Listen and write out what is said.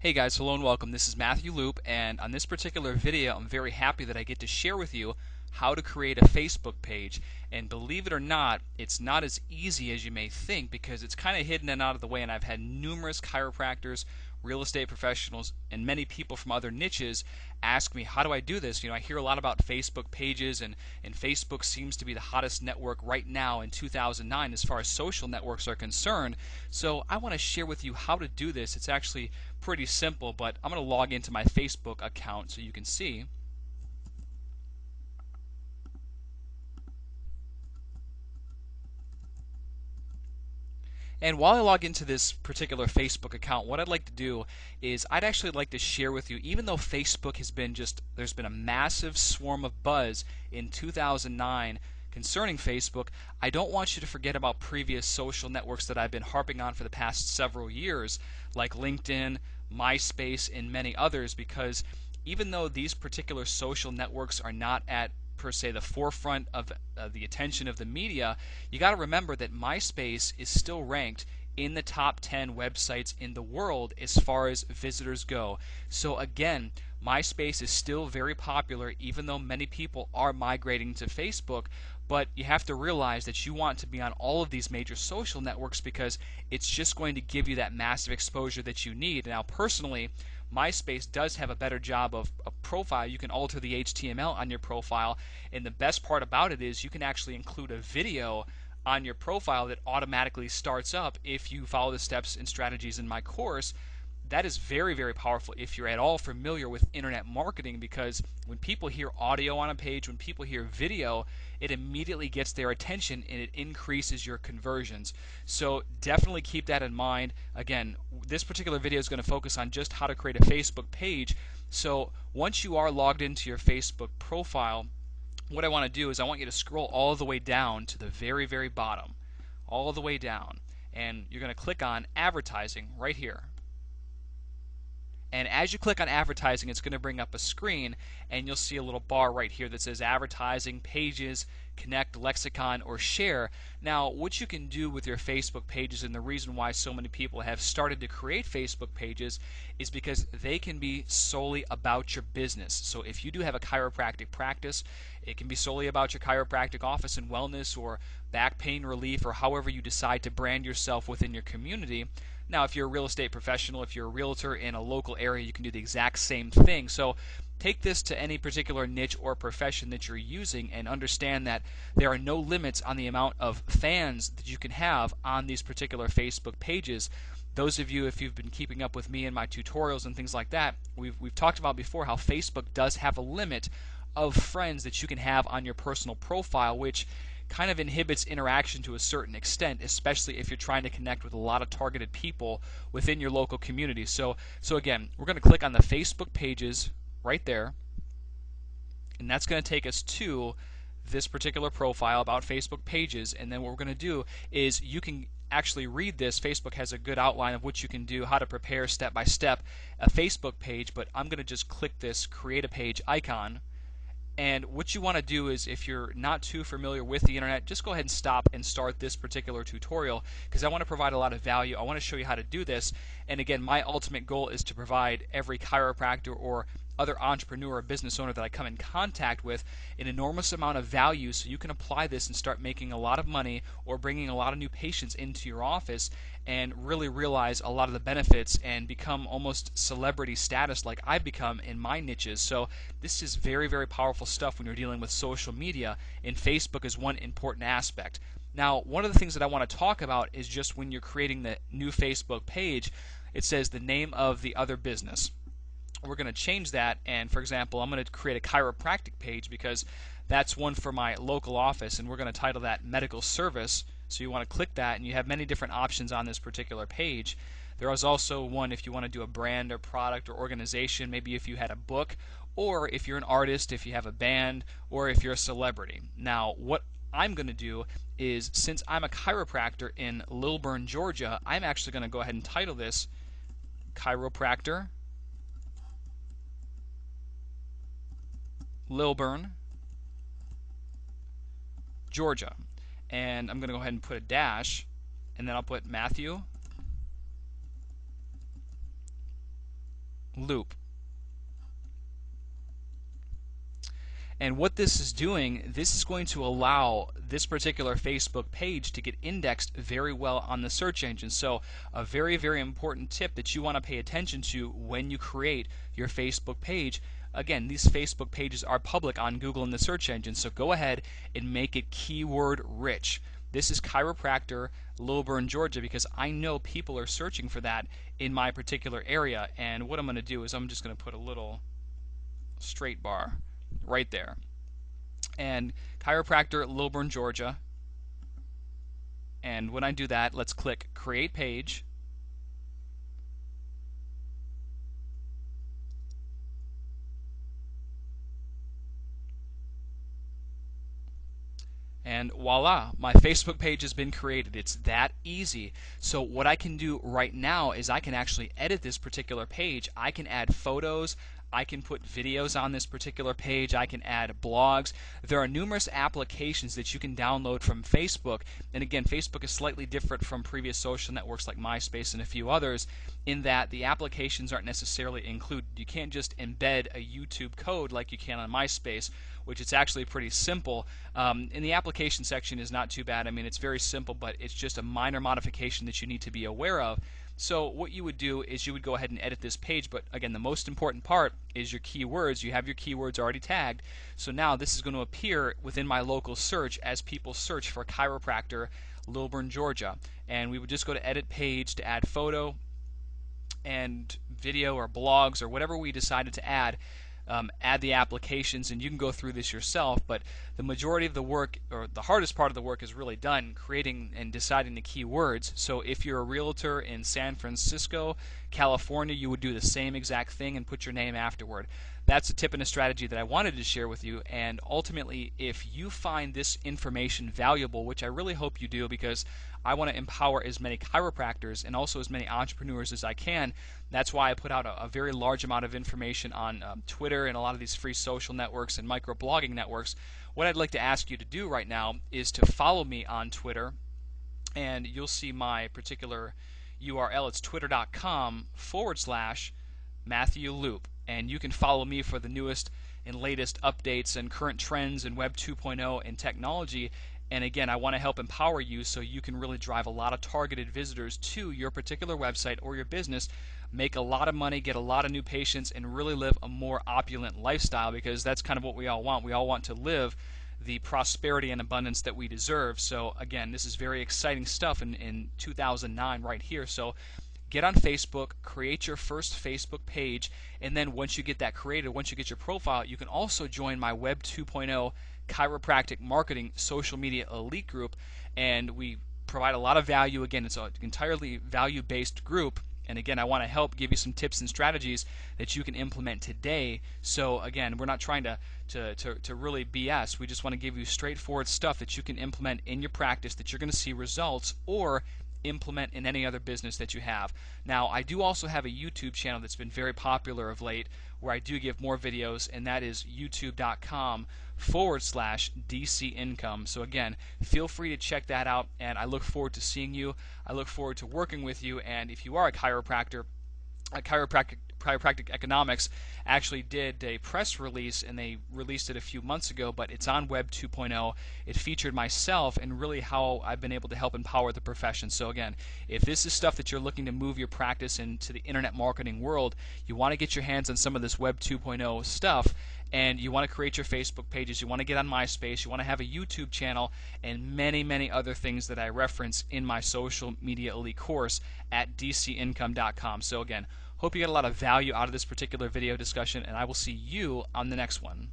Hey guys, hello and welcome. This is Matthew Loop, and on this particular video, I'm very happy that I get to share with you how to create a Facebook page. And believe it or not, it's not as easy as you may think because it's kind of hidden and out of the way, and I've had numerous chiropractors, real estate professionals, and many people from other niches ask me, how do I do this? I hear a lot about Facebook pages, and Facebook seems to be the hottest network right now in 2009 as far as social networks are concerned. So I want to share with you how to do this. It's actually pretty simple, but I'm going to log into my Facebook account so you can see. And while I log into this particular Facebook account, what I'd like to do is I'd actually like to share with you, even though Facebook has been there's been a massive swarm of buzz in 2009 concerning Facebook, I don't want you to forget about previous social networks that I've been harping on for the past several years, like LinkedIn, MySpace, and many others, because even though these particular social networks are not at per se the forefront of the attention of the media, you got to remember that MySpace is still ranked in the top 10 websites in the world as far as visitors go. So again, MySpace is still very popular even though many people are migrating to Facebook, but you have to realize that you want to be on all of these major social networks because it's just going to give you that massive exposure that you need. Now personally, MySpace does have a better job of a profile. You can alter the HTML on your profile, and the best part about it is you can actually include a video on your profile that automatically starts up if you follow the steps and strategies in my course. That is very, very powerful if you're at all familiar with internet marketing, because when people hear audio on a page, when people hear video, it immediately gets their attention and it increases your conversions. So definitely keep that in mind. Again, this particular video is going to focus on just how to create a Facebook page. So once you are logged into your Facebook profile, what I want to do is I want you to scroll all the way down to the very, very bottom, all the way down, and you're going to click on advertising right here. And as you click on advertising, it's going to bring up a screen, and you'll see a little bar right here that says advertising, pages, connect, lexicon, or share. Now, what you can do with your Facebook pages, and the reason why so many people have started to create Facebook pages, is because they can be solely about your business. So if you do have a chiropractic practice, it can be solely about your chiropractic office and wellness, or back pain relief, or however you decide to brand yourself within your community. Now, if you're a real estate professional, if you're a realtor in a local area, you can do the exact same thing. So take this to any particular niche or profession that you're using and understand that there are no limits on the amount of fans that you can have on these particular Facebook pages. Those of you, if you've been keeping up with me in my tutorials and things like that, we've talked about before how Facebook does have a limit of friends that you can have on your personal profile, which kind of inhibits interaction to a certain extent, especially if you're trying to connect with a lot of targeted people within your local community. So again, we're going to click on the Facebook pages right there, and that's going to take us to this particular profile about Facebook pages. And then what we're going to do is you can actually read this. Facebook has a good outline of what you can do, how to prepare step by step a Facebook page, but I'm going to just click this create a page icon. And what you want to do is, if you're not too familiar with the internet, just go ahead and stop and start this particular tutorial, because I want to provide a lot of value. I want to show you how to do this. And again, my ultimate goal is to provide every chiropractor or other entrepreneur or business owner that I come in contact with an enormous amount of value, so you can apply this and start making a lot of money or bringing a lot of new patients into your office and really realize a lot of the benefits and become almost celebrity status like I've become in my niches. So this is very, very powerful stuff when you're dealing with social media, and Facebook is one important aspect. Now, one of the things that I want to talk about is just when you're creating the new Facebook page, it says the name of the other business. We're going to change that, and for example, I'm going to create a chiropractic page because that's one for my local office, and we're going to title that medical service. So you want to click that, and you have many different options on this particular page. There is also one if you want to do a brand or product or organization, maybe if you had a book, or if you're an artist, if you have a band, or if you're a celebrity. Now, what I'm going to do is, since I'm a chiropractor in Lilburn, Georgia, I'm actually going to go ahead and title this Chiropractor Lilburn, Georgia. And I'm going to go ahead and put a dash, and then I'll put Matthew Loop. And what this is doing, this is going to allow this particular Facebook page to get indexed very well on the search engine. So a very, very important tip that you want to pay attention to when you create your Facebook page. Again, these Facebook pages are public on Google in the search engine, so go ahead and make it keyword rich. This is chiropractor, Lilburn, Georgia, because I know people are searching for that in my particular area. And what I'm going to do is I'm just going to put a little straight bar right there. And chiropractor, Lilburn, Georgia. And when I do that, let's click Create Page. And voila, my Facebook page has been created. It's that easy. So what I can do right now is I can actually edit this particular page. I can add photos. I can put videos on this particular page. I can add blogs. There are numerous applications that you can download from Facebook. And again, Facebook is slightly different from previous social networks like MySpace and a few others in that the applications aren't necessarily included. You can't just embed a YouTube code like you can on MySpace, which is actually pretty simple. And the application section is not too bad. I mean, it's very simple, but it's just a minor modification that you need to be aware of. So what you would do is you would go ahead and edit this page, but again, the most important part is your keywords. You have your keywords already tagged. So now this is going to appear within my local search as people search for chiropractor, Lilburn, Georgia. And we would just go to edit page to add photo and video or blogs or whatever we decided to add the applications, and you can go through this yourself, but the majority of the work, or the hardest part of the work, is really done creating and deciding the keywords. So if you're a realtor in San Francisco, California, you would do the same exact thing and put your name afterward. That's a tip and a strategy that I wanted to share with you, and ultimately, if you find this information valuable, which I really hope you do, because I want to empower as many chiropractors and also as many entrepreneurs as I can. That's why I put out a very large amount of information on Twitter and a lot of these free social networks and microblogging networks. What I'd like to ask you to do right now is to follow me on Twitter, and you'll see my particular URL. It's twitter.com/Matthew Loop, and you can follow me for the newest and latest updates and current trends in Web 2.0 and technology. And again, I want to help empower you so you can really drive a lot of targeted visitors to your particular website or your business, make a lot of money, get a lot of new patients, and really live a more opulent lifestyle, because that's kind of what we all want. We all want to live the prosperity and abundance that we deserve. So again, this is very exciting stuff in 2009 right here. So get on Facebook, create your first Facebook page, and then once you get that created, once you get your profile, you can also join my Web 2.0 Chiropractic Marketing Social Media Elite Group, and we provide a lot of value. Again, it's an entirely value-based group, and again, I want to help give you some tips and strategies that you can implement today. So again, we're not trying to really BS. We just want to give you straightforward stuff that you can implement in your practice, that you're going to see results, or implement in any other business that you have. Now, I do also have a YouTube channel that's been very popular of late, where I do give more videos, and that is youtube.com/DC Income. So again, feel free to check that out, and I look forward to seeing you. I look forward to working with you, and if you are a chiropractor, Chiropractic Economics actually did a press release, and they released it a few months ago, but it's on Web 2.0. It featured myself and really how I've been able to help empower the profession. So again, if this is stuff that you're looking to move your practice into the internet marketing world, you want to get your hands on some of this Web 2.0 stuff, and you want to create your Facebook pages, you want to get on MySpace, you want to have a YouTube channel, and many, many other things that I reference in my Social Media Elite course at dcincome.com. So again, hope you get a lot of value out of this particular video discussion, and I will see you on the next one.